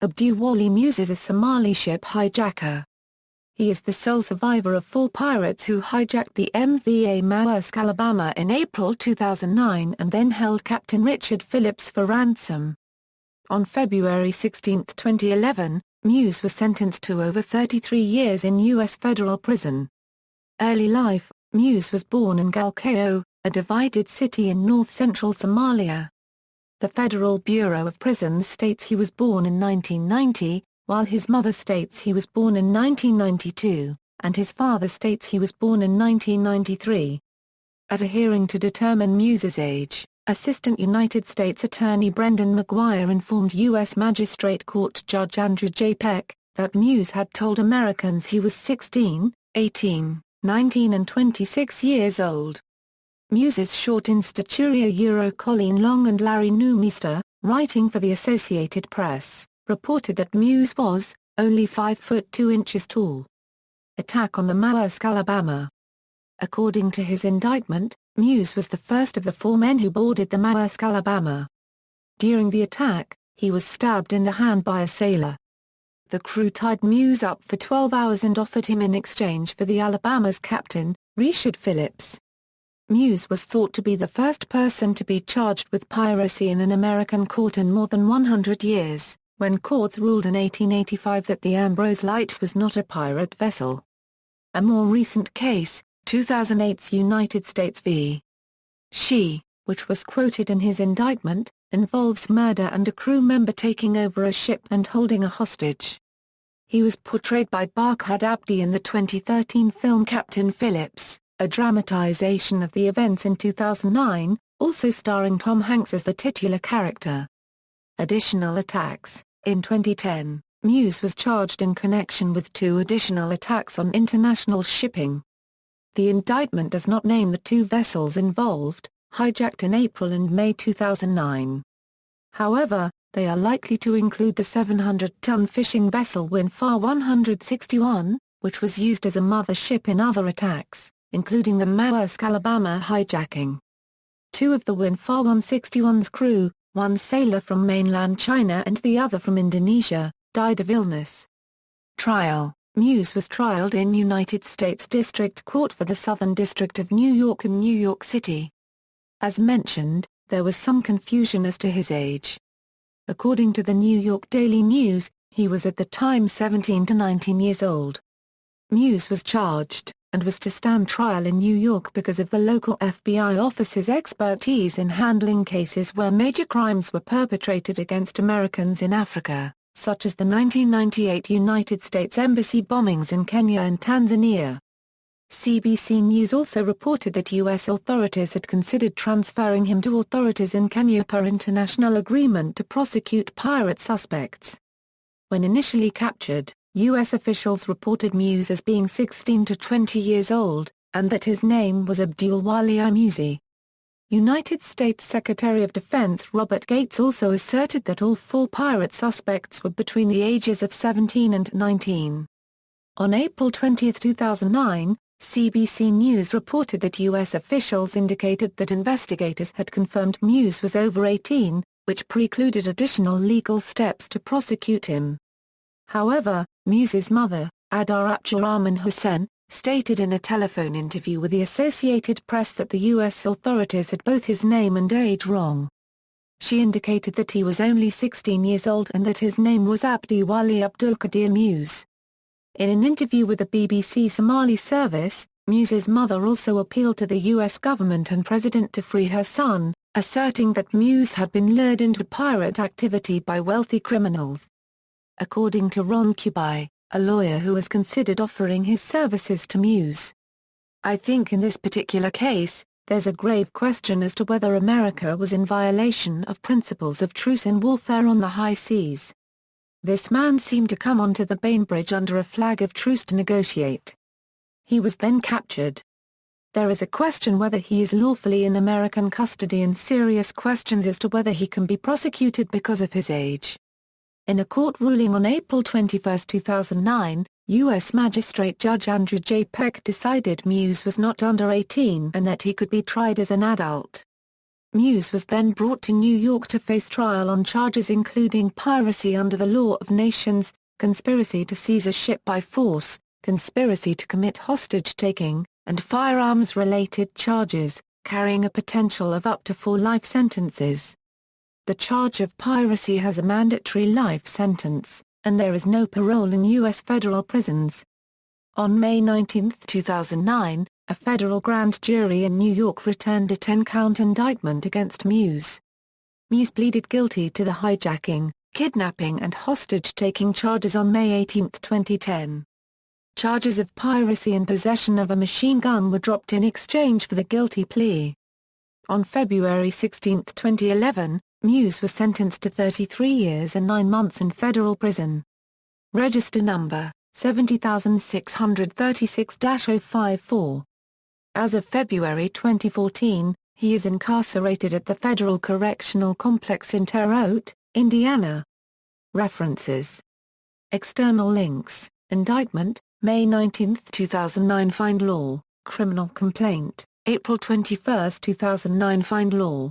Abduwali Muse is a Somali ship hijacker. He is the sole survivor of 4 pirates who hijacked the MV Maersk Alabama in April 2009 and then held Captain Richard Phillips for ransom. On February 16, 2011, Muse was sentenced to over 33 years in U.S. federal prison. Early life: Muse was born in Galkayo, a divided city in north-central Somalia. The Federal Bureau of Prisons states he was born in 1990, while his mother states he was born in 1992, and his father states he was born in 1993. At a hearing to determine Muse's age, Assistant United States Attorney Brendan McGuire informed U.S. Magistrate Court Judge Andrew J. Peck that Muse had told Americans he was 16, 18, 19 and 26 years old. Muse's short in stature. Colleen Long and Larry Newmeister, writing for the Associated Press, reported that Muse was only 5 foot 2 inches tall. Attack on the Maersk Alabama. According to his indictment, Muse was the first of the 4 men who boarded the Maersk Alabama. During the attack, he was stabbed in the hand by a sailor. The crew tied Muse up for 12 hours and offered him in exchange for the Alabama's Captain, Richard Phillips. Muse was thought to be the first person to be charged with piracy in an American court in more than 100 years, when courts ruled in 1885 that the Ambrose Light was not a pirate vessel. A more recent case, 2008's United States v. She, which was quoted in his indictment, involves murder and a crew member taking over a ship and holding a hostage. He was portrayed by Barkhad Abdi in the 2013 film Captain Phillips, a dramatization of the events in 2009, also starring Tom Hanks as the titular character. Additional attacks. In 2010, Muse was charged in connection with 2 additional attacks on international shipping. The indictment does not name the 2 vessels involved, hijacked in April and May 2009. However, they are likely to include the 700-ton fishing vessel Windfar 161, which was used as a mother ship in other attacks, including the Maersk Alabama hijacking. 2 of the Windfar 161's crew, 1 sailor from mainland China and the other from Indonesia, died of illness. Trial. Muse was trialed in United States District Court for the Southern District of New York in New York City. As mentioned, there was some confusion as to his age. According to the New York Daily News, he was at the time 17 to 19 years old. Muse was charged, and was to stand trial in New York because of the local FBI office's expertise in handling cases where major crimes were perpetrated against Americans in Africa, such as the 1998 United States Embassy bombings in Kenya and Tanzania. CBC News also reported that U.S. authorities had considered transferring him to authorities in Kenya per international agreement to prosecute pirate suspects. When initially captured, U.S. officials reported Muse as being 16 to 20 years old, and that his name was Abduwali Muse. United States Secretary of Defense Robert Gates also asserted that all 4 pirate suspects were between the ages of 17 and 19. On April 20, 2009, CBC News reported that U.S. officials indicated that investigators had confirmed Muse was over 18, which precluded additional legal steps to prosecute him. However, Muse's mother, Adar Abdurrahman Hussein, stated in a telephone interview with the Associated Press that the U.S. authorities had both his name and age wrong. She indicated that he was only 16 years old and that his name was Abduwali Cabdiqaadir Muuse. In an interview with the BBC Somali service, Muse's mother also appealed to the U.S. government and president to free her son, asserting that Muse had been lured into pirate activity by wealthy criminals. According to Ron Kubai, a lawyer who has considered offering his services to Muse, "I think in this particular case, there's a grave question as to whether America was in violation of principles of truce in warfare on the high seas. This man seemed to come onto the Bainbridge under a flag of truce to negotiate. He was then captured. There is a question whether he is lawfully in American custody and serious questions as to whether he can be prosecuted because of his age." In a court ruling on April 21, 2009, U.S. Magistrate Judge Andrew J. Peck decided Muse was not under 18 and that he could be tried as an adult. Muse was then brought to New York to face trial on charges including piracy under the law of nations, conspiracy to seize a ship by force, conspiracy to commit hostage-taking, and firearms-related charges, carrying a potential of up to 4 life sentences. The charge of piracy has a mandatory life sentence, and there is no parole in U.S. federal prisons. On May 19, 2009, a federal grand jury in New York returned a 10-count indictment against Muse. Muse pleaded guilty to the hijacking, kidnapping and hostage-taking charges on May 18, 2010. Charges of piracy and possession of a machine gun were dropped in exchange for the guilty plea. On February 16, 2011, Muse was sentenced to 33 years and 9 months in federal prison. Register number 70636-054. As of February 2014, he is incarcerated at the Federal Correctional Complex in Terre Haute, Indiana. References. External links. Indictment, May 19, 2009. Find law, criminal complaint, April 21, 2009. Find law.